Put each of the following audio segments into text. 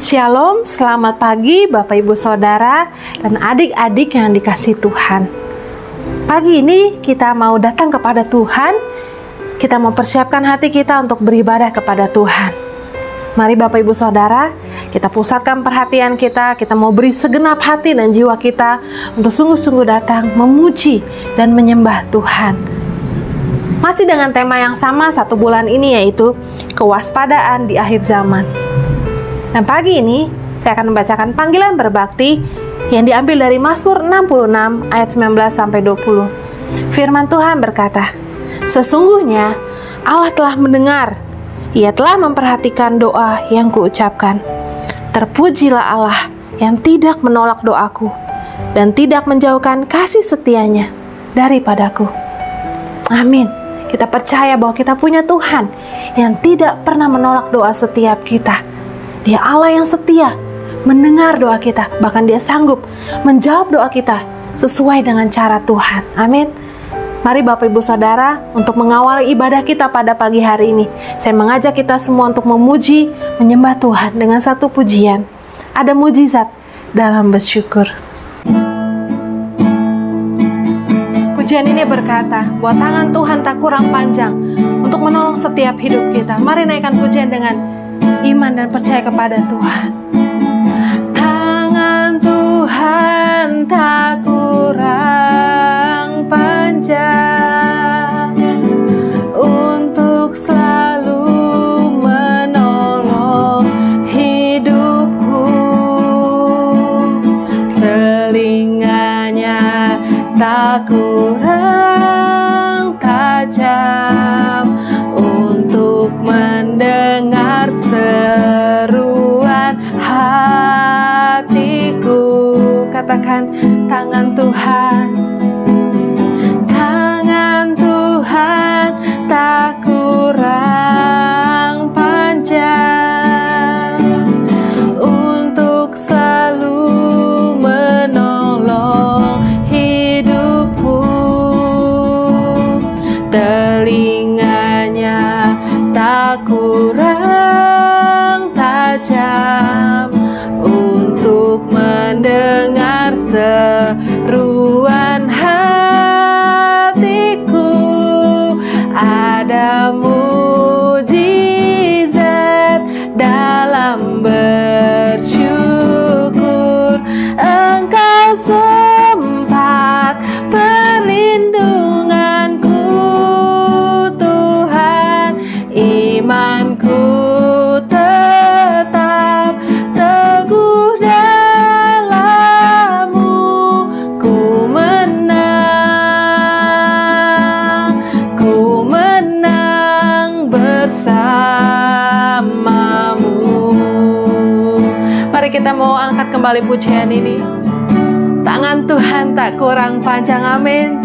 Shalom, selamat pagi Bapak Ibu Saudara dan adik-adik yang dikasihi Tuhan. Pagi ini kita mau datang kepada Tuhan, kita mempersiapkan hati kita untuk beribadah kepada Tuhan. Mari Bapak Ibu Saudara, kita pusatkan perhatian kita mau beri segenap hati dan jiwa kita untuk sungguh-sungguh datang memuji dan menyembah Tuhan. Masih dengan tema yang sama 1 bulan ini, yaitu kewaspadaan di akhir zaman. Dan pagi ini saya akan membacakan panggilan berbakti yang diambil dari Mazmur 66 ayat 19-20. Firman Tuhan berkata, "Sesungguhnya Allah telah mendengar, Ia telah memperhatikan doa yang kuucapkan. Terpujilah Allah yang tidak menolak doaku dan tidak menjauhkan kasih setianya daripadaku." Amin. Kita percaya bahwa kita punya Tuhan yang tidak pernah menolak doa setiap kita. Dia Allah yang setia, mendengar doa kita, bahkan Dia sanggup menjawab doa kita sesuai dengan cara Tuhan. Amin. Mari Bapak Ibu Saudara, untuk mengawali ibadah kita pada pagi hari ini, saya mengajak kita semua untuk memuji, menyembah Tuhan dengan satu pujian. Ada mujizat dalam bersyukur. Pujian ini berkata bahwa tangan Tuhan tak kurang panjang untuk menolong setiap hidup kita. Mari naikkan pujian dengan iman dan percaya kepada Tuhan. Tangan Tuhan tak kurang panjang untuk selalu menolong hidupku. Telinganya tak kurang tajam untuk mendengar seruan hatiku. Katakan, tangan Tuhan, tangan Tuhan tak kurang panjang untuk selalu menolong hidupku. Telinganya tak kurang tajam untuk mendengar seruan hatiku. Ada mujizat dalam bersyukur. Engkau sempat perlindunganku, Tuhan. Imanku tetap teguh dalam-Mu. Ku menang bersama-Mu. Mari kita mau angkat kembali pujian ini. Tangan Tuhan tak kurang panjang, amin.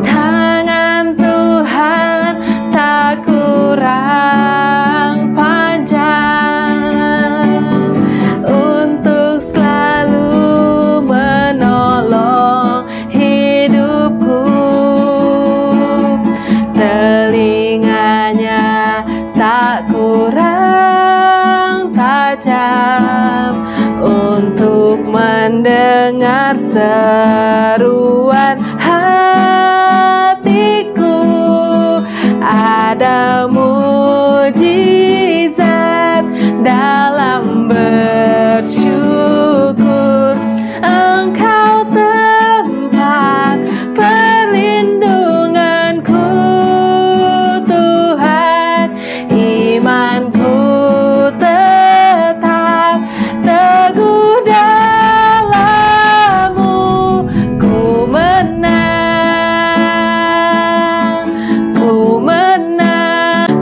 Tangan Tuhan tak kurang panjang untuk selalu menolong hidupku. Telinganya tak kurang tajam untuk mendengar seruan hatiku. Ada mujizat dalam bersyukur. Engkau tempat perlindunganku, Tuhan. Imanku tetap teguh dalam-Mu. Ku menang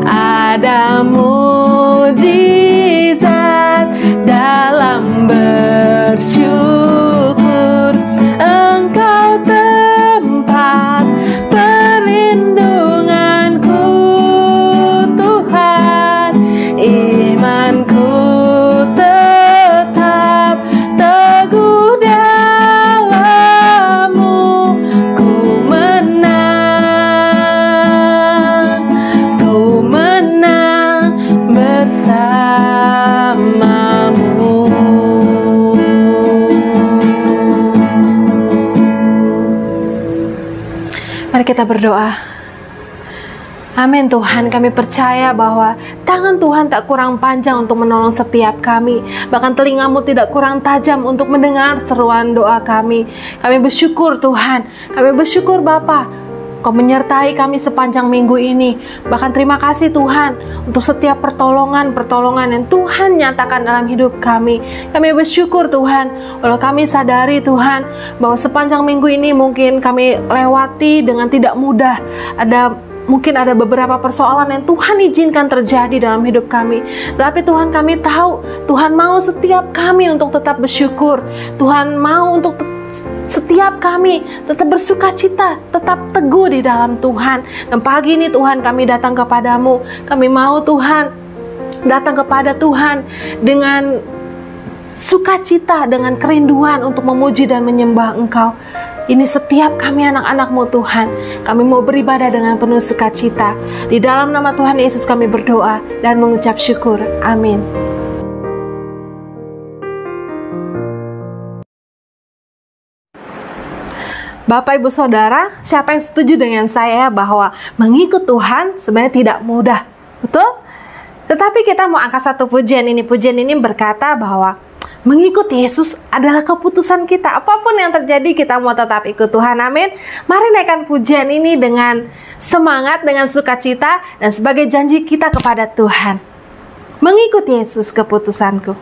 kita berdoa. Amin Tuhan, kami percaya bahwa tangan Tuhan tak kurang panjang untuk menolong setiap kami. Bahkan telingamu tidak kurang tajam untuk mendengar seruan doa kami. Kami bersyukur Tuhan, kami bersyukur Bapa, Kau menyertai kami sepanjang minggu ini. Bahkan terima kasih Tuhan untuk setiap pertolongan yang Tuhan nyatakan dalam hidup kami. Kami bersyukur Tuhan, walau kami sadari Tuhan bahwa sepanjang minggu ini mungkin kami lewati dengan tidak mudah. Mungkin ada beberapa persoalan yang Tuhan izinkan terjadi dalam hidup kami. Tapi Tuhan, kami tahu Tuhan mau setiap kami untuk tetap bersyukur. Tuhan mau untuk setiap kami tetap bersuka cita, tetap teguh di dalam Tuhan. Dan pagi ini Tuhan, kami datang kepadamu. Kami mau Tuhan datang kepada Tuhan dengan sukacita, dengan kerinduan untuk memuji dan menyembah Engkau. Ini setiap kami anak-anak-Mu Tuhan. Kami mau beribadah dengan penuh sukacita. Di dalam nama Tuhan Yesus kami berdoa dan mengucap syukur. Amin. Bapak, Ibu, Saudara, siapa yang setuju dengan saya bahwa mengikut Tuhan sebenarnya tidak mudah? Betul? Tetapi kita mau angkat satu pujian ini. Pujian ini berkata bahwa mengikut Yesus adalah keputusan kita. Apapun yang terjadi, kita mau tetap ikut Tuhan. Amin. Mari naikkan pujian ini dengan semangat, dengan sukacita, dan sebagai janji kita kepada Tuhan. Mengikut Yesus keputusanku.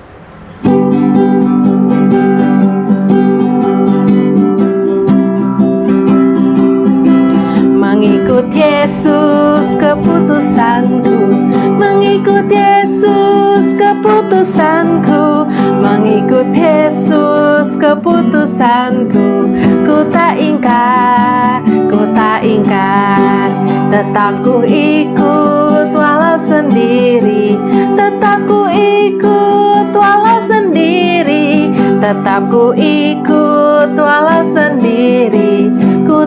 Mengikut Yesus keputusanku, mengikut Yesus keputusanku, mengikut Yesus keputusanku. Ku tak ingkar, tetap ku ikut walau sendiri, tetap ku ikut walau sendiri, tetap ku ikut walau sendiri. Ku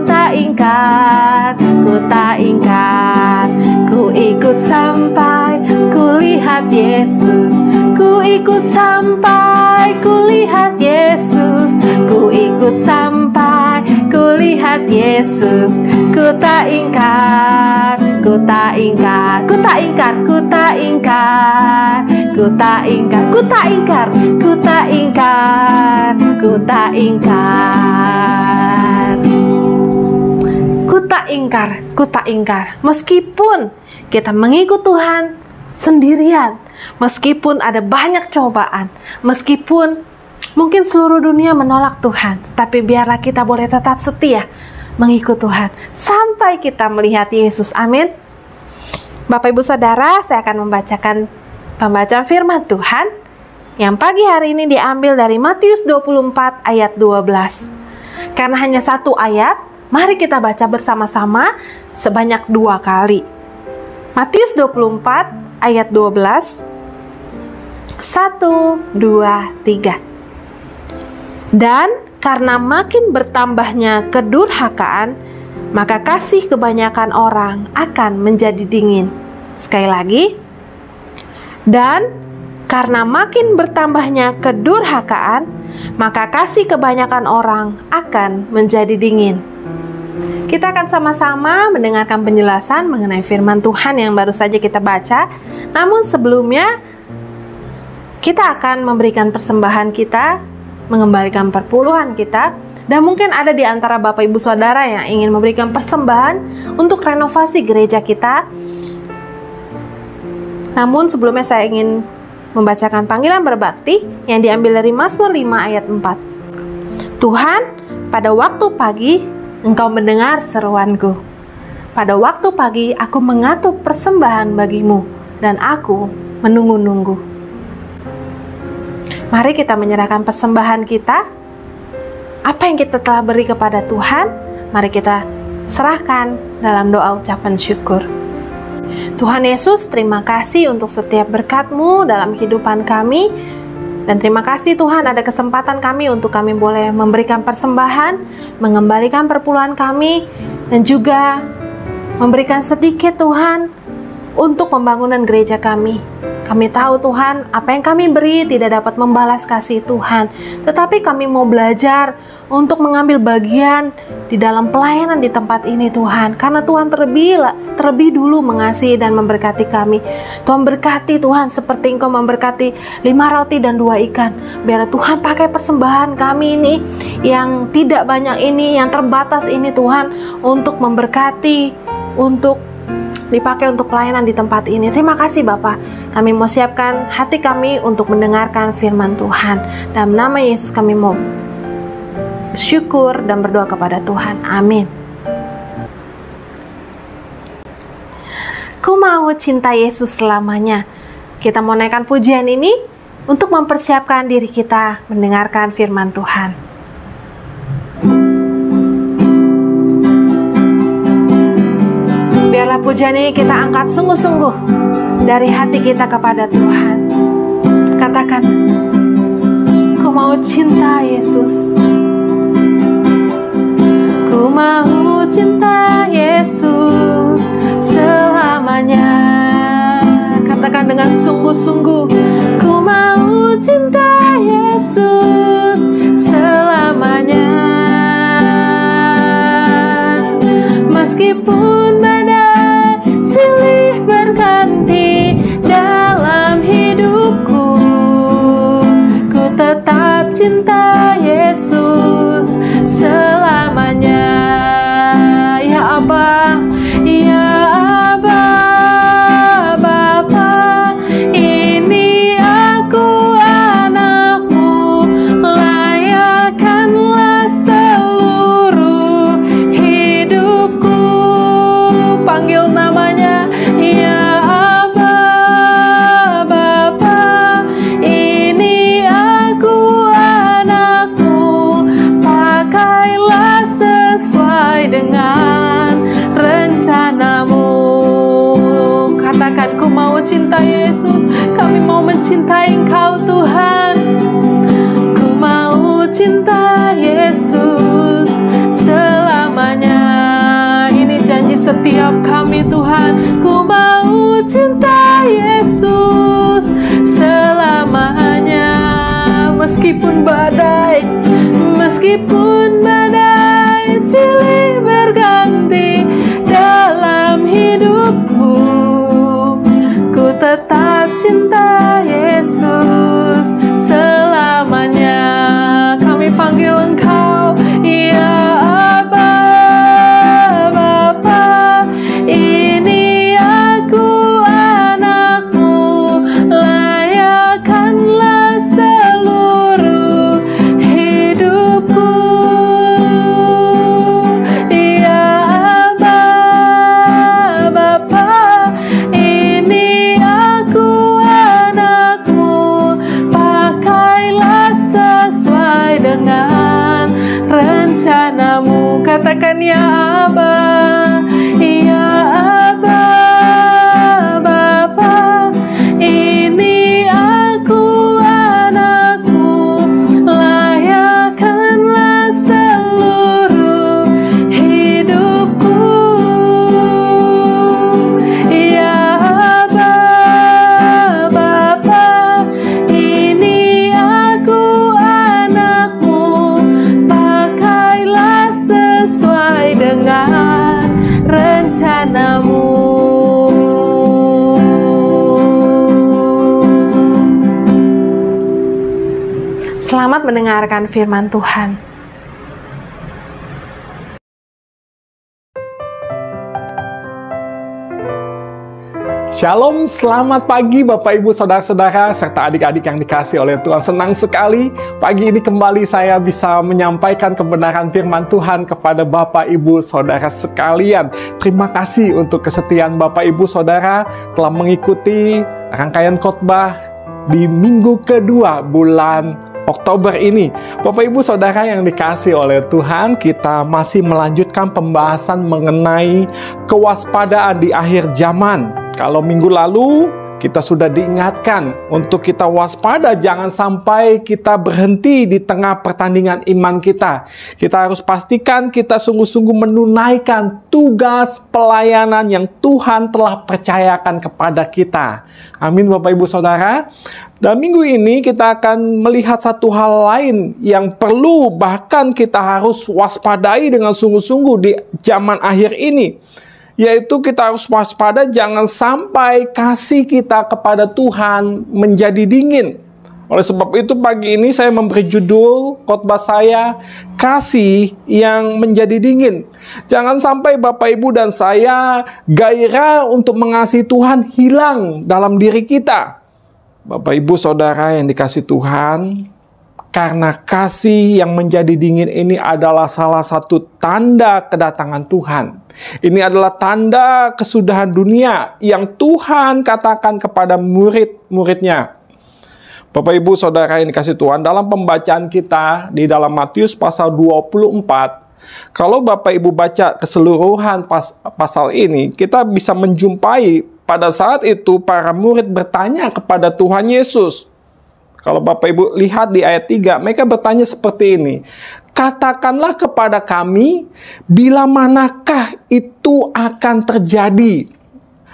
tak ingkar, ku ikut sampai ku lihat Yesus, ku ikut sampai ku lihat Yesus, ku ikut sampai ku lihat Yesus. Ku tak ingkar, ku tak ingkar, ku tak ingkar, ku tak ingkar, ku tak ingkar, ku tak ingkar, ku tak ingkar, ku tak ingkar. Ku tak ingkar, meskipun kita mengikut Tuhan sendirian, meskipun ada banyak cobaan, meskipun mungkin seluruh dunia menolak Tuhan, tapi biarlah kita boleh tetap setia mengikut Tuhan sampai kita melihat Yesus. Amin. Bapak, Ibu, Saudara, saya akan membacakan pembacaan firman Tuhan yang pagi hari ini diambil dari Matius 24 ayat 12. Karena hanya satu ayat, mari kita baca bersama-sama sebanyak 2 kali. Matius 24 ayat 12. 1, 2, 3. Dan karena makin bertambahnya kedurhakaan, maka kasih kebanyakan orang akan menjadi dingin. Sekali lagi. Dan karena makin bertambahnya kedurhakaan, maka kasih kebanyakan orang akan menjadi dingin. Kita akan sama-sama mendengarkan penjelasan mengenai firman Tuhan yang baru saja kita baca. Namun sebelumnya, kita akan memberikan persembahan kita, mengembalikan perpuluhan kita, dan mungkin ada di antara Bapak Ibu Saudara yang ingin memberikan persembahan untuk renovasi gereja kita. Namun sebelumnya saya ingin membacakan panggilan berbakti yang diambil dari Mazmur 5 ayat 4. Tuhan, pada waktu pagi Engkau mendengar seruanku. Pada waktu pagi aku mengatuk persembahan bagimu, dan aku menunggu-nunggu. Mari kita menyerahkan persembahan kita. Apa yang kita telah beri kepada Tuhan, mari kita serahkan dalam doa ucapan syukur. Tuhan Yesus, terima kasih untuk setiap berkat-Mu dalam kehidupan kami. Dan terima kasih Tuhan, ada kesempatan kami untuk kami boleh memberikan persembahan, mengembalikan perpuluhan kami, dan juga memberikan sedikit Tuhan untuk pembangunan gereja kami. Kami tahu Tuhan, apa yang kami beri tidak dapat membalas kasih Tuhan. Tetapi kami mau belajar untuk mengambil bagian di dalam pelayanan di tempat ini Tuhan. Karena Tuhan terlebih dulu mengasihi dan memberkati kami. Tuhan berkati Tuhan seperti Engkau memberkati 5 roti dan 2 ikan. Biar Tuhan pakai persembahan kami ini yang tidak banyak ini, yang terbatas ini Tuhan, untuk memberkati, untuk dipakai untuk pelayanan di tempat ini. Terima kasih Bapa. Kami mau siapkan hati kami untuk mendengarkan firman Tuhan. Dalam nama Yesus kami mau bersyukur dan berdoa kepada Tuhan. Amin. Ku mau cinta Yesus selamanya. Kita mau naikkan pujian ini untuk mempersiapkan diri kita mendengarkan firman Tuhan. Biarlah pujian ini kita angkat sungguh-sungguh dari hati kita kepada Tuhan. Katakan, ku mau cinta Yesus. Ku mau cinta Yesus selamanya. Katakan dengan sungguh-sungguh, ku mau cinta Yesus selamanya. Meskipun badai silih berganti dalam hidupku, ku tetap cinta Yesus selamanya. Ya Abba, ya Abba, Bapa, ini aku anakmu, layakkanlah seluruh hidupku. Panggil namanya, ya Abba, Bapa, ini aku anakmu, pakailah sesuai dengan rencanamu. Katakan, ku mau cinta Yesus. Kami mau mencintai Engkau Tuhan. Ku mau cinta Yesus selamanya. Ini janji setiap kami Tuhan. Ku mau cinta Yesus selamanya. Meskipun badai silih berganti dalam hidupku, ku tetap cinta Yesus selamanya. Kami panggil Engkau, ya Abba, Bapa, ini aku anakmu, layakkanlah seluruh hidupku. Ya Abba, Bapa, ini aku anakmu, pakailah sesuai dengan rencanamu. Katakan, ya Abba, ya Abba, Bapa, ini aku anakmu, layakkanlah seluruh hidupku. Ya Abba, Bapa, ini aku anakmu, pakailah sesuai dengan rencanamu. Selamat mendengarkan firman Tuhan. Shalom, selamat pagi Bapak Ibu Saudara-saudara serta adik-adik yang dikasihi oleh Tuhan. Senang sekali pagi ini kembali saya bisa menyampaikan kebenaran firman Tuhan kepada Bapak Ibu Saudara sekalian. Terima kasih untuk kesetiaan Bapak Ibu Saudara telah mengikuti rangkaian khotbah di minggu kedua bulan Oktober ini. Bapak Ibu Saudara yang dikasihi oleh Tuhan, kita masih melanjutkan pembahasan mengenai kewaspadaan di akhir zaman. Kalau minggu lalu kita sudah diingatkan untuk kita waspada, jangan sampai kita berhenti di tengah pertandingan iman kita. Kita harus pastikan kita sungguh-sungguh menunaikan tugas pelayanan yang Tuhan telah percayakan kepada kita. Amin Bapak Ibu Saudara. Dan minggu ini kita akan melihat satu hal lain yang perlu bahkan kita harus waspadai dengan sungguh-sungguh di zaman akhir ini. Yaitu kita harus waspada jangan sampai kasih kita kepada Tuhan menjadi dingin. Oleh sebab itu pagi ini saya memberi judul khotbah saya, kasih yang menjadi dingin. Jangan sampai Bapak Ibu dan saya gairah untuk mengasihi Tuhan hilang dalam diri kita. Bapak Ibu Saudara yang dikasihi Tuhan, karena kasih yang menjadi dingin ini adalah salah satu tanda kedatangan Tuhan. Ini adalah tanda kesudahan dunia yang Tuhan katakan kepada murid-muridnya. Bapak Ibu Saudara yang dikasihi Tuhan, dalam pembacaan kita di dalam Matius pasal 24, kalau Bapak Ibu baca keseluruhan pasal ini, kita bisa menjumpai pada saat itu para murid bertanya kepada Tuhan Yesus. Kalau Bapak Ibu lihat di ayat 3, mereka bertanya seperti ini. Katakanlah kepada kami, bila manakah itu akan terjadi?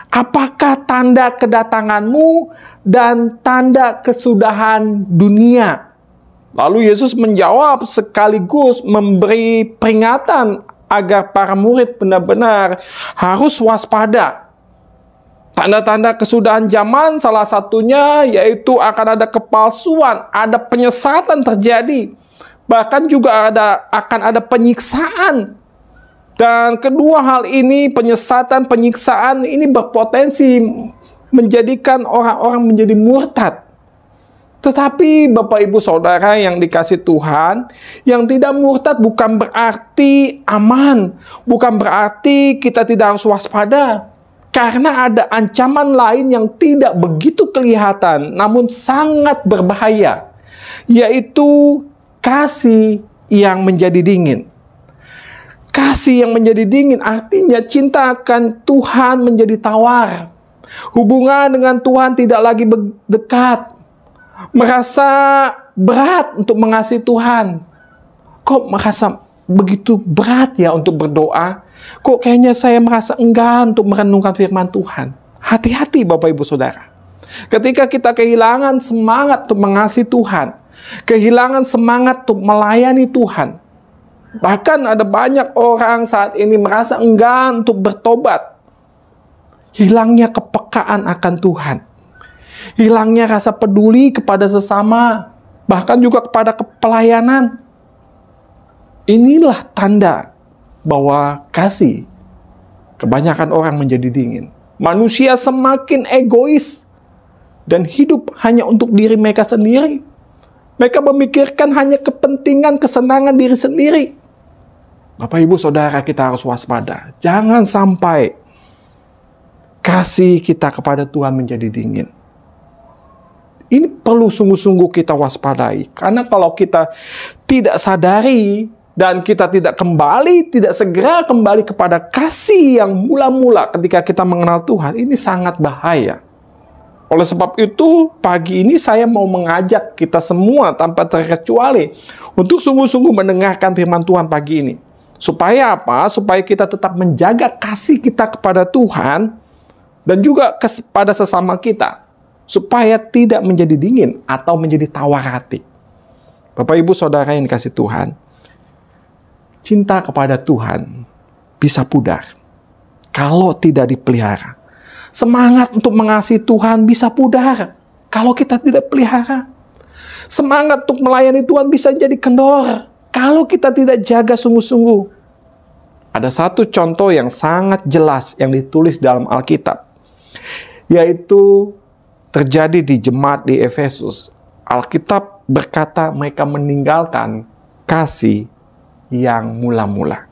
Apakah tanda kedatanganmu dan tanda kesudahan dunia? Lalu Yesus menjawab sekaligus memberi peringatan agar para murid benar-benar harus waspada. Tanda-tanda kesudahan zaman salah satunya yaitu akan ada kepalsuan, ada penyesatan terjadi. Bahkan juga akan ada penyiksaan. Dan kedua hal ini, penyesatan, penyiksaan ini berpotensi menjadikan orang-orang menjadi murtad. Tetapi Bapak Ibu Saudara yang dikasihi Tuhan, yang tidak murtad bukan berarti aman. Bukan berarti kita tidak harus waspada. Karena ada ancaman lain yang tidak begitu kelihatan, namun sangat berbahaya. Yaitu kasih yang menjadi dingin. Kasih yang menjadi dingin artinya cinta akan Tuhan menjadi tawar. Hubungan dengan Tuhan tidak lagi dekat. Merasa berat untuk mengasihi Tuhan. Kok merasa begitu berat ya untuk berdoa? Kok kayaknya saya merasa enggan untuk merenungkan firman Tuhan? Hati-hati Bapak Ibu Saudara. Ketika kita kehilangan semangat untuk mengasihi Tuhan, kehilangan semangat untuk melayani Tuhan, bahkan ada banyak orang saat ini merasa enggan untuk bertobat. Hilangnya kepekaan akan Tuhan. Hilangnya rasa peduli kepada sesama, bahkan juga kepada pelayanan. Inilah tanda bahwa kasih kebanyakan orang menjadi dingin. Manusia semakin egois dan hidup hanya untuk diri mereka sendiri. Mereka memikirkan hanya kepentingan, kesenangan diri sendiri. Bapak Ibu Saudara, kita harus waspada. Jangan sampai kasih kita kepada Tuhan menjadi dingin. Ini perlu sungguh-sungguh kita waspadai. Karena kalau kita tidak sadari dan kita tidak segera kembali kepada kasih yang mula-mula ketika kita mengenal Tuhan, ini sangat bahaya. Oleh sebab itu, pagi ini saya mau mengajak kita semua tanpa terkecuali untuk sungguh-sungguh mendengarkan firman Tuhan pagi ini. Supaya apa? Supaya kita tetap menjaga kasih kita kepada Tuhan dan juga kepada sesama kita. Supaya tidak menjadi dingin atau menjadi tawar hati. Bapak Ibu Saudara yang dikasihi Tuhan, cinta kepada Tuhan bisa pudar kalau tidak dipelihara. Semangat untuk mengasihi Tuhan bisa pudar kalau kita tidak pelihara. Semangat untuk melayani Tuhan bisa jadi kendor kalau kita tidak jaga sungguh-sungguh. Ada satu contoh yang sangat jelas yang ditulis dalam Alkitab, yaitu terjadi di jemaat di Efesus. Alkitab berkata mereka meninggalkan kasih yang mula-mula.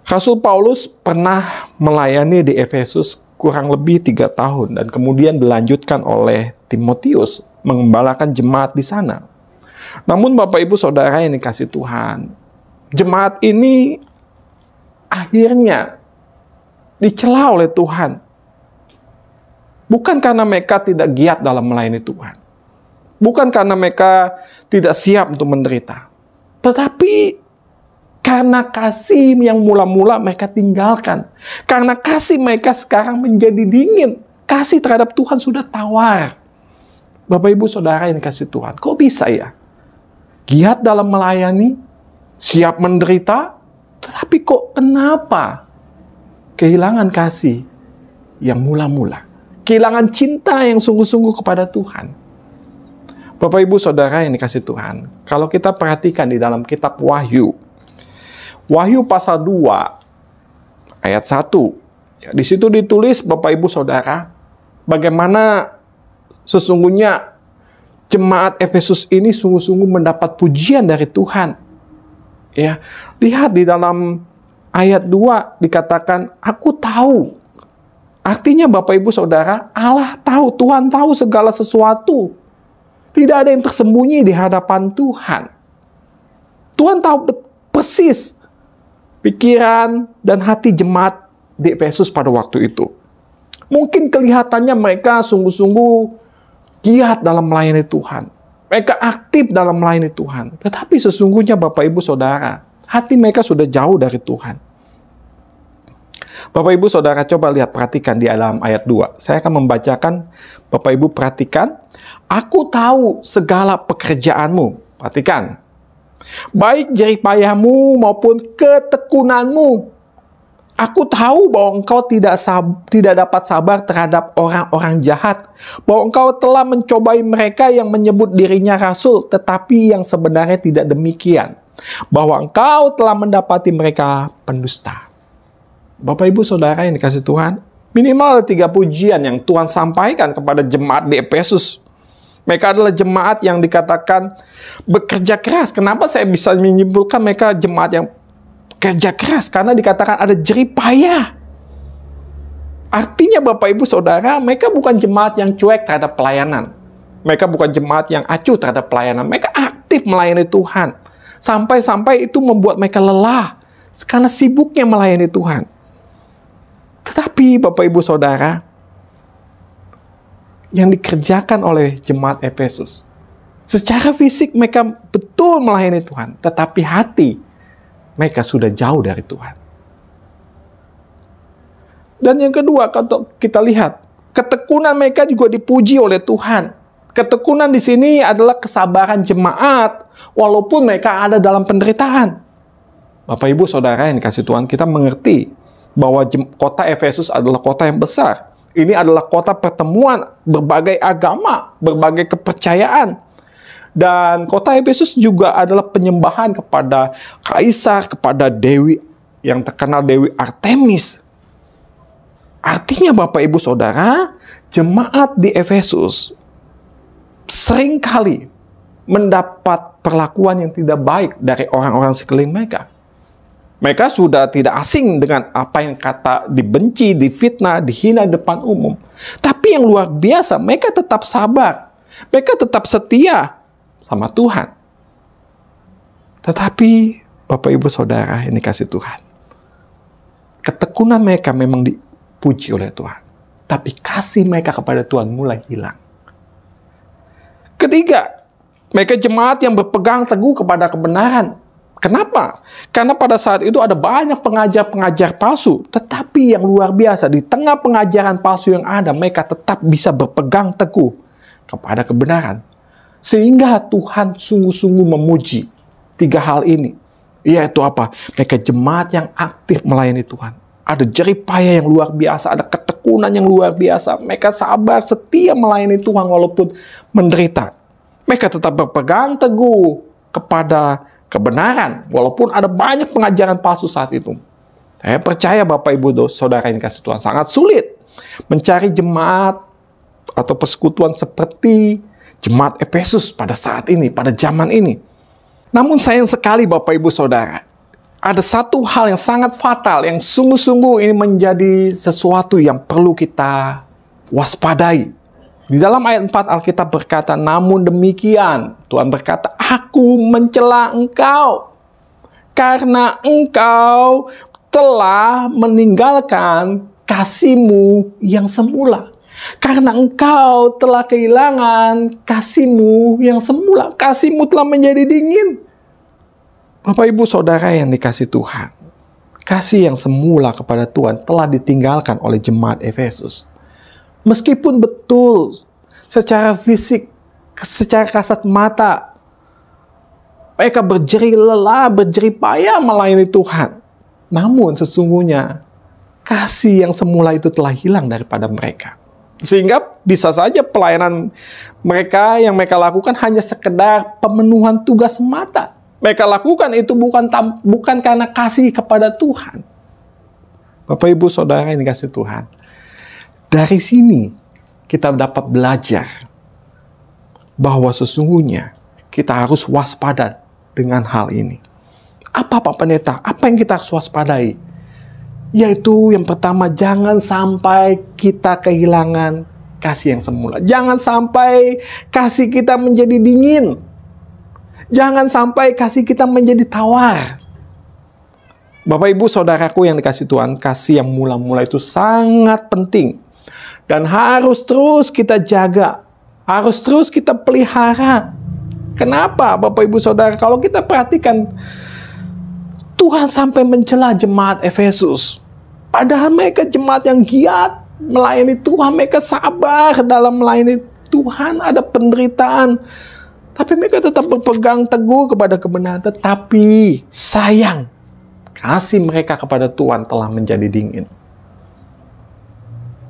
Rasul Paulus pernah melayani di Efesus kurang lebih 3 tahun dan kemudian dilanjutkan oleh Timotius mengembalakan jemaat di sana. Namun Bapak Ibu Saudara yang dikasihi Tuhan, jemaat ini akhirnya dicela oleh Tuhan. Bukan karena mereka tidak giat dalam melayani Tuhan. Bukan karena mereka tidak siap untuk menderita. Tetapi karena kasih yang mula-mula mereka tinggalkan. Karena kasih mereka sekarang menjadi dingin. Kasih terhadap Tuhan sudah tawar. Bapak Ibu Saudara yang kasih Tuhan, kok bisa ya? Giat dalam melayani, siap menderita, tetapi kok kenapa? Kehilangan kasih yang mula-mula. Kehilangan cinta yang sungguh-sungguh kepada Tuhan. Bapak Ibu Saudara yang dikasih Tuhan, kalau kita perhatikan di dalam kitab Wahyu, Wahyu pasal 2 ayat 1, ya, di situ ditulis Bapak Ibu Saudara, bagaimana sesungguhnya jemaat Efesus ini sungguh-sungguh mendapat pujian dari Tuhan. Ya, lihat di dalam ayat 2 dikatakan, aku tahu. Artinya Bapak Ibu Saudara, Allah tahu, Tuhan tahu segala sesuatu. Tidak ada yang tersembunyi di hadapan Tuhan. Tuhan tahu persis pikiran dan hati jemaat di Efesus pada waktu itu. Mungkin kelihatannya mereka sungguh-sungguh giat dalam melayani Tuhan. Mereka aktif dalam melayani Tuhan. Tetapi sesungguhnya Bapak Ibu Saudara, hati mereka sudah jauh dari Tuhan. Bapak Ibu Saudara coba lihat, perhatikan di dalam ayat 2. Saya akan membacakan, Bapak Ibu perhatikan. Aku tahu segala pekerjaanmu. Perhatikan. Baik jerih payahmu maupun ketekunanmu. Aku tahu bahwa engkau tidak dapat sabar terhadap orang-orang jahat. Bahwa engkau telah mencobai mereka yang menyebut dirinya rasul, tetapi yang sebenarnya tidak demikian. Bahwa engkau telah mendapati mereka pendusta. Bapak Ibu Saudara yang dikasih Tuhan, minimal 3 pujian yang Tuhan sampaikan kepada jemaat di Efesus. Mereka adalah jemaat yang dikatakan bekerja keras. Kenapa saya bisa menyimpulkan mereka jemaat yang kerja keras? Karena dikatakan ada jerih payah. Artinya Bapak Ibu Saudara, mereka bukan jemaat yang cuek terhadap pelayanan. Mereka bukan jemaat yang acuh terhadap pelayanan. Mereka aktif melayani Tuhan. Sampai-sampai itu membuat mereka lelah karena sibuknya melayani Tuhan. Tetapi Bapak Ibu Saudara, yang dikerjakan oleh jemaat Efesus, secara fisik mereka betul melayani Tuhan, tetapi hati mereka sudah jauh dari Tuhan. Dan yang kedua, kalau kita lihat, ketekunan mereka juga dipuji oleh Tuhan. Ketekunan di sini adalah kesabaran jemaat, walaupun mereka ada dalam penderitaan. Bapak Ibu Saudara yang dikasih Tuhan, kita mengerti bahwa kota Efesus adalah kota yang besar. Ini adalah kota pertemuan berbagai agama, berbagai kepercayaan. Dan kota Efesus juga adalah penyembahan kepada kaisar, kepada dewi yang terkenal, Dewi Artemis. Artinya Bapak Ibu Saudara, jemaat di Efesus seringkali mendapat perlakuan yang tidak baik dari orang-orang sekeliling mereka. Mereka sudah tidak asing dengan apa yang kata dibenci, difitnah, dihina di depan umum. Tapi yang luar biasa, mereka tetap sabar. Mereka tetap setia sama Tuhan. Tetapi Bapak Ibu Saudara yang dikasih Tuhan, ketekunan mereka memang dipuji oleh Tuhan. Tapi kasih mereka kepada Tuhan mulai hilang. Ketiga, mereka jemaat yang berpegang teguh kepada kebenaran. Kenapa? Karena pada saat itu ada banyak pengajar-pengajar palsu. Tetapi yang luar biasa, di tengah pengajaran palsu yang ada, mereka tetap bisa berpegang teguh kepada kebenaran. Sehingga Tuhan sungguh-sungguh memuji 3 hal ini. Yaitu apa? Mereka jemaat yang aktif melayani Tuhan. Ada jerih payah yang luar biasa, ada ketekunan yang luar biasa. Mereka sabar, setia melayani Tuhan walaupun menderita. Mereka tetap berpegang teguh kepada kebenaran, walaupun ada banyak pengajaran palsu saat itu. Saya percaya Bapak Ibu Saudara yang dikasih Tuhan, sangat sulit mencari jemaat atau persekutuan seperti jemaat Efesus pada saat ini, pada zaman ini. Namun sayang sekali Bapak Ibu Saudara, ada satu hal yang sangat fatal, yang sungguh-sungguh ini menjadi sesuatu yang perlu kita waspadai. Di dalam ayat 4 Alkitab berkata, namun demikian, Tuhan berkata, aku mencela engkau, karena engkau telah meninggalkan kasihmu yang semula. Karena engkau telah kehilangan kasih-Mu yang semula. Kasih-Mu telah menjadi dingin. Bapak Ibu Saudara yang dikasih Tuhan, kasih yang semula kepada Tuhan telah ditinggalkan oleh jemaat Efesus. Meskipun betul secara fisik, secara kasat mata, mereka berjerih lelah, berjerih payah melayani Tuhan. Namun sesungguhnya kasih yang semula itu telah hilang daripada mereka. Sehingga bisa saja pelayanan mereka yang mereka lakukan hanya sekedar pemenuhan tugas semata. Mereka lakukan itu bukan karena kasih kepada Tuhan. Bapak Ibu Saudara yang dikasih Tuhan, dari sini kita dapat belajar bahwa sesungguhnya kita harus waspada dengan hal ini. Apa Pak Pendeta? Apa yang kita harus waspadai? Yaitu yang pertama, jangan sampai kita kehilangan kasih yang semula. Jangan sampai kasih kita menjadi dingin. Jangan sampai kasih kita menjadi tawar. Bapak Ibu Saudaraku yang dikasih Tuhan, kasih yang mula-mula itu sangat penting. Dan harus terus kita jaga. Harus terus kita pelihara. Kenapa Bapak Ibu Saudara? Kalau kita perhatikan, Tuhan sampai mencela jemaat Efesus. Padahal mereka jemaat yang giat melayani Tuhan. Mereka sabar dalam melayani Tuhan. Ada penderitaan. Tapi mereka tetap berpegang teguh kepada kebenaran. Tetapi sayang, kasih mereka kepada Tuhan telah menjadi dingin.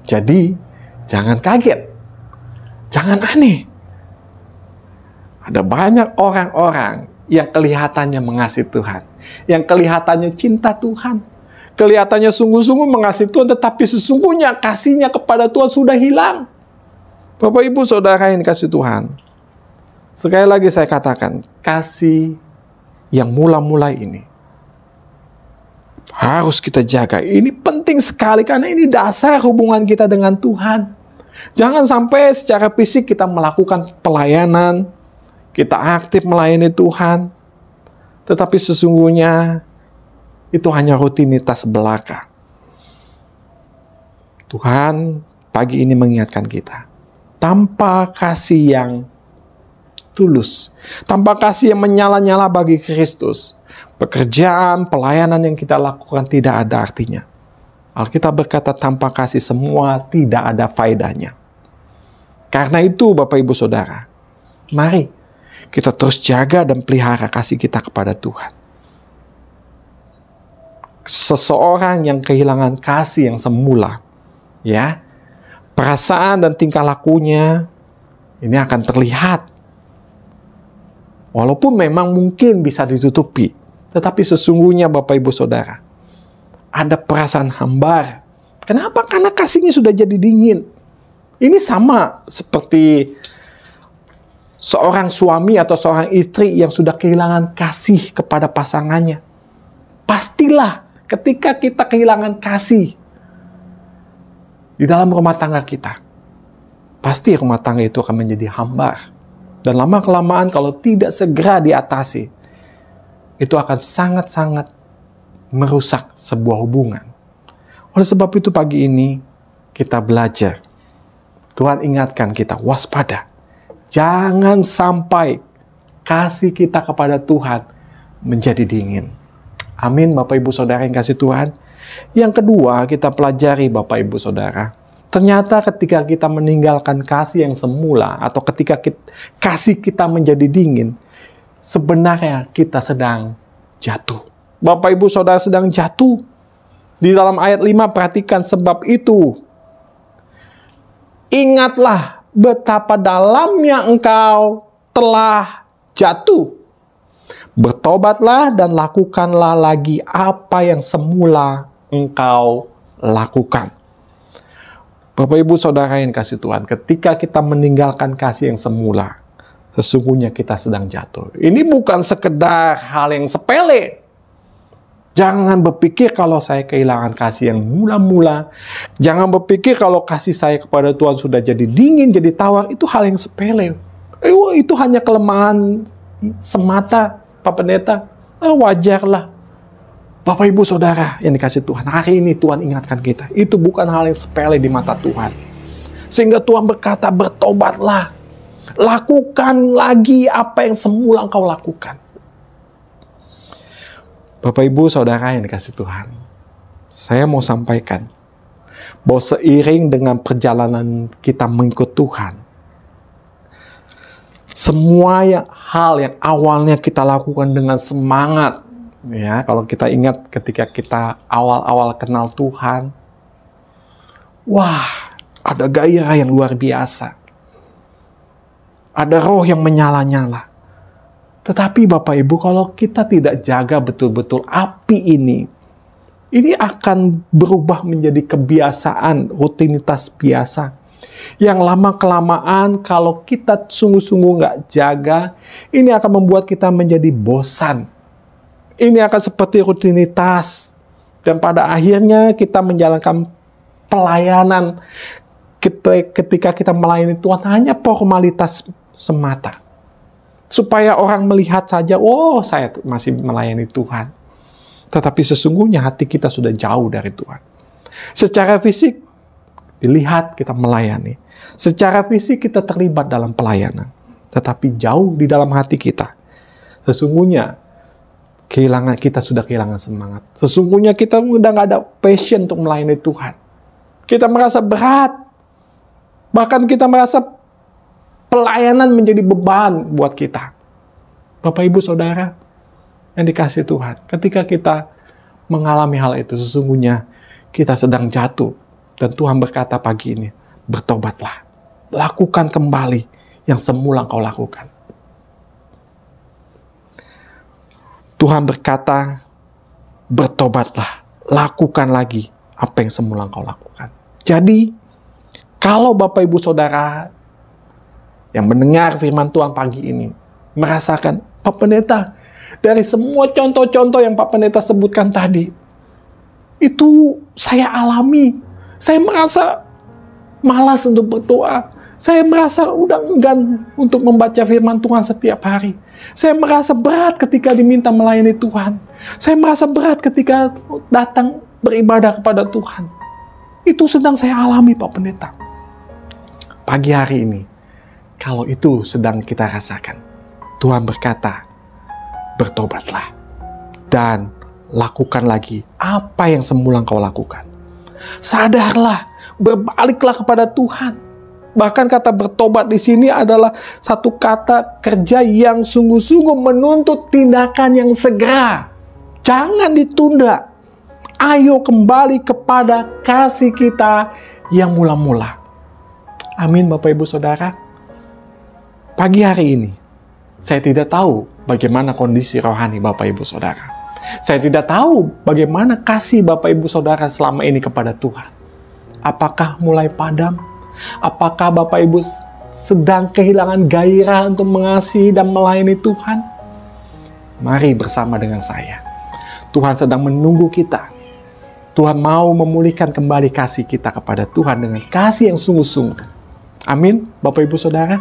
Jadi, jangan kaget. Jangan aneh. Ada banyak orang-orang yang kelihatannya mengasihi Tuhan. Yang kelihatannya cinta Tuhan. Kelihatannya sungguh-sungguh mengasihi Tuhan, tetapi sesungguhnya kasihnya kepada Tuhan sudah hilang. Bapak Ibu Saudara yang dikasih Tuhan, sekali lagi saya katakan, kasih yang mula-mula ini harus kita jaga. Ini penting sekali karena ini dasar hubungan kita dengan Tuhan. Jangan sampai secara fisik kita melakukan pelayanan, kita aktif melayani Tuhan, tetapi sesungguhnya itu hanya rutinitas belaka. Tuhan pagi ini mengingatkan kita, tanpa kasih yang tulus, tanpa kasih yang menyala-nyala bagi Kristus, pekerjaan, pelayanan yang kita lakukan tidak ada artinya. Alkitab berkata tanpa kasih semua tidak ada faedahnya. Karena itu Bapak Ibu Saudara, mari kita terus jaga dan pelihara kasih kita kepada Tuhan. Seseorang yang kehilangan kasih yang semula, ya, perasaan dan tingkah lakunya ini akan terlihat. Walaupun memang mungkin bisa ditutupi, tetapi sesungguhnya Bapak Ibu Saudara, ada perasaan hambar. Kenapa? Karena kasihnya sudah jadi dingin. Ini sama seperti seorang suami atau seorang istri yang sudah kehilangan kasih kepada pasangannya. Pastilah ketika kita kehilangan kasih di dalam rumah tangga kita, pasti rumah tangga itu akan menjadi hambar. Dan lama-kelamaan kalau tidak segera diatasi, itu akan sangat-sangat merusak sebuah hubungan. Oleh sebab itu pagi ini kita belajar. Tuhan ingatkan kita waspada. Jangan sampai kasih kita kepada Tuhan menjadi dingin. Amin Bapak Ibu Saudara yang kasih Tuhan. Yang kedua kita pelajari Bapak Ibu Saudara. Ternyata ketika kita meninggalkan kasih yang semula atau ketika kasih kita menjadi dingin, sebenarnya kita sedang jatuh. Bapak Ibu Saudara sedang jatuh. Di dalam ayat 5 perhatikan, sebab itu ingatlah betapa dalamnya engkau telah jatuh. Bertobatlah dan lakukanlah lagi apa yang semula engkau lakukan. Bapak Ibu Saudara yang kasih Tuhan, ketika kita meninggalkan kasih yang semula, sesungguhnya kita sedang jatuh. Ini bukan sekedar hal yang sepele. Jangan berpikir kalau saya kehilangan kasih yang mula-mula. Jangan berpikir kalau kasih saya kepada Tuhan sudah jadi dingin, jadi tawar. Itu hal yang sepele. Itu hanya kelemahan semata, Pak Pendeta. Wajarlah. Bapak Ibu Saudara yang dikasih Tuhan, hari ini Tuhan ingatkan kita. Itu bukan hal yang sepele di mata Tuhan. Sehingga Tuhan berkata, bertobatlah. Lakukan lagi apa yang semula engkau lakukan. Bapak, Ibu, Saudara yang dikasihi Tuhan, saya mau sampaikan bahwa seiring dengan perjalanan kita mengikut Tuhan, semua hal yang awalnya kita lakukan dengan semangat, ya, kalau kita ingat ketika kita awal-awal kenal Tuhan, wah, ada gairah yang luar biasa. Ada roh yang menyala-nyala. Tetapi Bapak Ibu, kalau kita tidak jaga betul-betul api ini akan berubah menjadi kebiasaan, rutinitas biasa. Yang lama-kelamaan kalau kita sungguh-sungguh nggak jaga, ini akan membuat kita menjadi bosan. Ini akan seperti rutinitas. Dan pada akhirnya kita menjalankan pelayanan. Ketika kita melayani Tuhan hanya formalitas semata. Supaya orang melihat saja, oh saya masih melayani Tuhan. Tetapi sesungguhnya hati kita sudah jauh dari Tuhan. Secara fisik, dilihat kita melayani. Secara fisik kita terlibat dalam pelayanan. Tetapi jauh di dalam hati kita. Sesungguhnya, kita sudah kehilangan semangat. Sesungguhnya kita udah gak ada passion untuk melayani Tuhan. Kita merasa berat. Bahkan kita merasa pelayanan menjadi beban buat kita. Bapak, Ibu, Saudara yang dikasihi Tuhan, ketika kita mengalami hal itu, sesungguhnya kita sedang jatuh. Dan Tuhan berkata pagi ini, bertobatlah. Lakukan kembali yang semula engkau lakukan. Tuhan berkata, bertobatlah. Lakukan lagi apa yang semula engkau lakukan. Jadi, kalau Bapak, Ibu, Saudara yang mendengar firman Tuhan pagi ini merasakan, Pak Pendeta, dari semua contoh-contoh yang Pak Pendeta sebutkan tadi, itu saya alami. Saya merasa malas untuk berdoa. Saya merasa udah enggan untuk membaca firman Tuhan setiap hari. Saya merasa berat ketika diminta melayani Tuhan. Saya merasa berat ketika datang beribadah kepada Tuhan. Itu sedang saya alami, Pak Pendeta. Pagi hari ini, kalau itu sedang kita rasakan, Tuhan berkata, bertobatlah dan lakukan lagi apa yang semula engkau lakukan. Sadarlah, berbaliklah kepada Tuhan. Bahkan kata bertobat di sini adalah satu kata kerja yang sungguh-sungguh menuntut tindakan yang segera. Jangan ditunda. Ayo kembali kepada kasih kita yang mula-mula. Amin, Bapak, Ibu, Saudara. Pagi hari ini, saya tidak tahu bagaimana kondisi rohani Bapak, Ibu, Saudara. Saya tidak tahu bagaimana kasih Bapak, Ibu, Saudara selama ini kepada Tuhan. Apakah mulai padam? Apakah Bapak, Ibu sedang kehilangan gairah untuk mengasihi dan melayani Tuhan? Mari bersama dengan saya. Tuhan sedang menunggu kita. Tuhan mau memulihkan kembali kasih kita kepada Tuhan dengan kasih yang sungguh-sungguh. Amin, Bapak, Ibu, Saudara.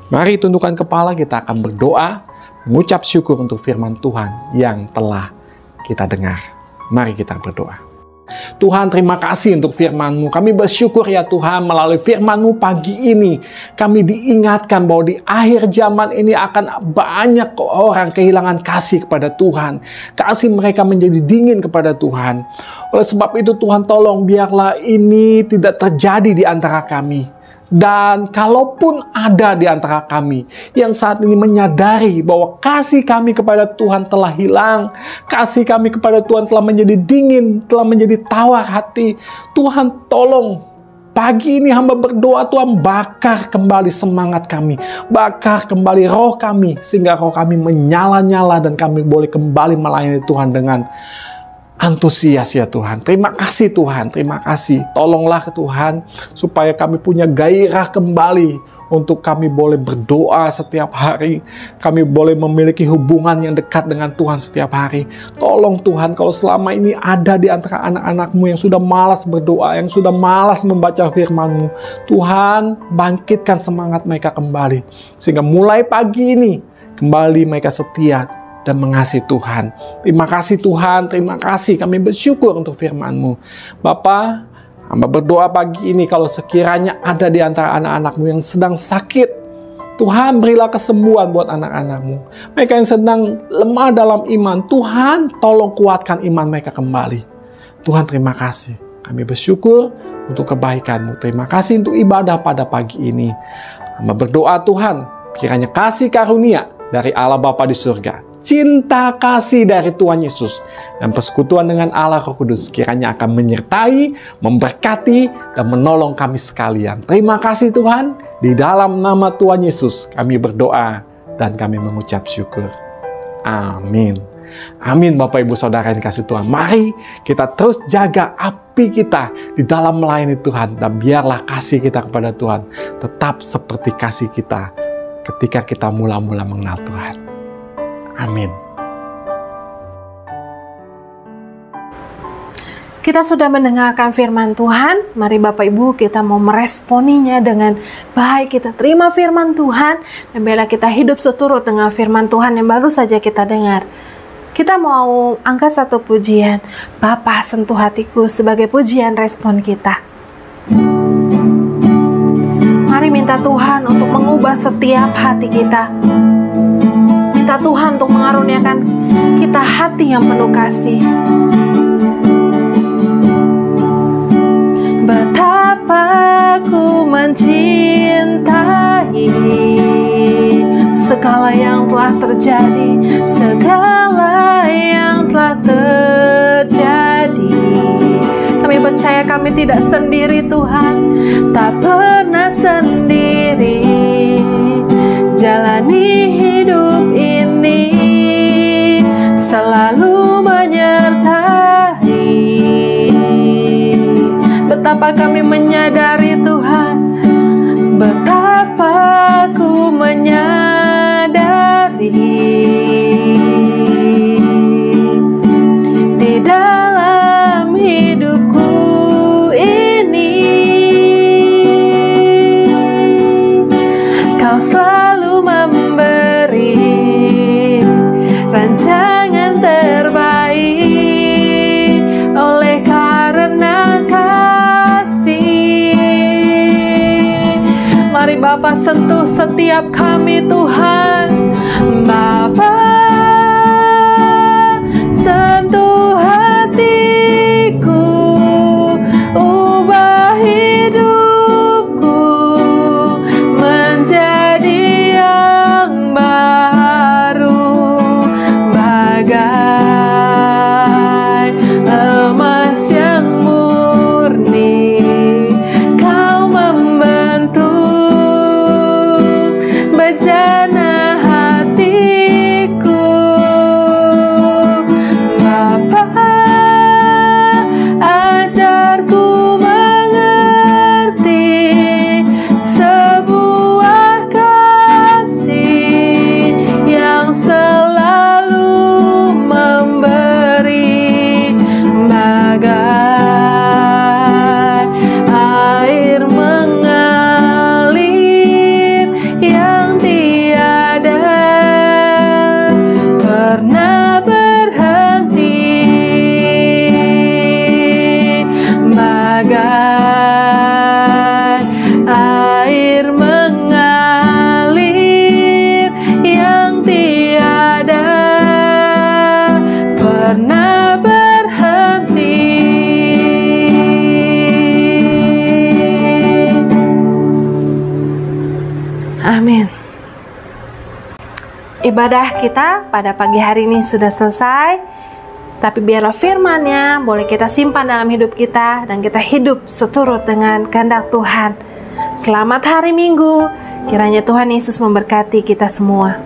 Mari tundukkan kepala, kita akan berdoa, mengucap syukur untuk firman Tuhan yang telah kita dengar. Mari kita berdoa. Tuhan, terima kasih untuk firman-Mu. Kami bersyukur ya Tuhan, melalui firman-Mu pagi ini, kami diingatkan bahwa di akhir zaman ini akan banyak orang kehilangan kasih kepada Tuhan. Kasih mereka menjadi dingin kepada Tuhan. Oleh sebab itu Tuhan, tolong biarlah ini tidak terjadi di antara kami. Dan kalaupun ada di antara kami yang saat ini menyadari bahwa kasih kami kepada Tuhan telah hilang, kasih kami kepada Tuhan telah menjadi dingin, telah menjadi tawar hati, Tuhan tolong pagi ini hamba berdoa, Tuhan bakar kembali semangat kami, bakar kembali roh kami, sehingga roh kami menyala-nyala dan kami boleh kembali melayani Tuhan dengan antusias ya Tuhan. Terima kasih Tuhan, terima kasih. Tolonglah Tuhan supaya kami punya gairah kembali untuk kami boleh berdoa setiap hari. Kami boleh memiliki hubungan yang dekat dengan Tuhan setiap hari. Tolong Tuhan, kalau selama ini ada di antara anak-anak-Mu yang sudah malas berdoa, yang sudah malas membaca firman-Mu, Tuhan bangkitkan semangat mereka kembali. Sehingga mulai pagi ini kembali mereka setia dan mengasihi Tuhan. Terima kasih Tuhan, terima kasih. Kami bersyukur untuk firman-Mu. Bapa, Hamba berdoa pagi ini kalau sekiranya ada di antara anak-anak-Mu yang sedang sakit, Tuhan berilah kesembuhan buat anak-anak-Mu. Mereka yang sedang lemah dalam iman, Tuhan tolong kuatkan iman mereka kembali. Tuhan terima kasih. Kami bersyukur untuk kebaikan-Mu. Terima kasih untuk ibadah pada pagi ini. Hamba berdoa Tuhan, kiranya kasih karunia dari Allah Bapa di surga, cinta kasih dari Tuhan Yesus, dan persekutuan dengan Allah Roh Kudus kiranya akan menyertai, memberkati, dan menolong kami sekalian. Terima kasih Tuhan, di dalam nama Tuhan Yesus kami berdoa dan kami mengucap syukur. Amin. Amin Bapak Ibu Saudara yang dikasihi Tuhan. Mari kita terus jaga api kita di dalam melayani Tuhan, dan biarlah kasih kita kepada Tuhan tetap seperti kasih kita ketika kita mula-mula mengenal Tuhan. Amin. Kita sudah mendengarkan firman Tuhan. Mari Bapak Ibu kita mau meresponinya dengan baik. Kita terima firman Tuhan dan biarlah kita hidup seturut dengan firman Tuhan yang baru saja kita dengar. Kita mau angkat satu pujian, Bapa sentuh hatiku, sebagai pujian respon kita. Mari minta Tuhan untuk mengubah setiap hati kita. Minta Tuhan untuk mengaruniakan kita hati yang penuh kasih. Betapa ku mencintai segala yang telah terjadi, segala yang telah terjadi. Kami percaya kami tidak sendiri Tuhan, tak pernah sendiri jalani hidup ini, selalu menyertai. Betapa kami menyadari Tuhan, betapa ku menyadari di dalam hidupku ini Kau selalu memberi rancangan terbaik oleh karena kasih. Mari Bapa sentuh setiap kami Tuhan. Bapa sentuh hatiku, ubah hidupku menjadi yang baru, bagai emas yang murni. Kau membentuk bejana hatiku. Bapa, ajarku mengerti sebuah kasih yang selalu memberi, bagai air mengalir yang tiada pernah berhenti, bagai air mengalir yang tiada pernah berhenti. Amin. Ibadah kita pada pagi hari ini sudah selesai, tapi biarlah firman-Nya boleh kita simpan dalam hidup kita dan kita hidup seturut dengan kehendak Tuhan. Selamat hari Minggu, kiranya Tuhan Yesus memberkati kita semua.